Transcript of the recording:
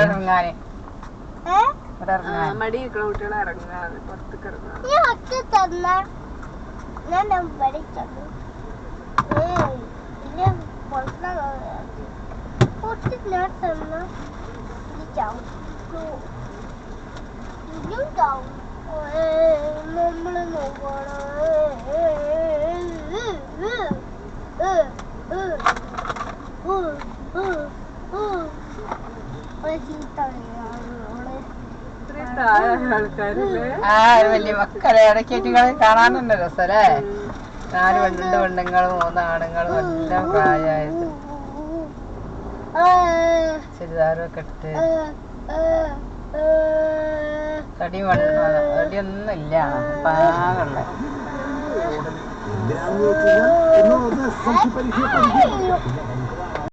ഇറങ്ങാന് മടി നിൽക്കണ കുട്ടികളെ ഇറങ്ങാതെ പുറത്തേക്ക് ഇറങ്ങാതെ നമ്മള് നോക്കണം വലിയ മക്കളെ ഇടയ്ക്കേറ്റുകൾ കാണാനുണ്ട് രസല്ലേ. 4 പെണ്ണുങ്ങളും 3 ആണുങ്ങളും എല്ലാം പ്രായമായത് ചുരിദാറൊക്കെ ഇട്ട് തടിയൊന്നും ഇല്ല പാകള്ള എന്തിനാണെന്ന് വെച്ച് കഴിഞ്ഞാൽ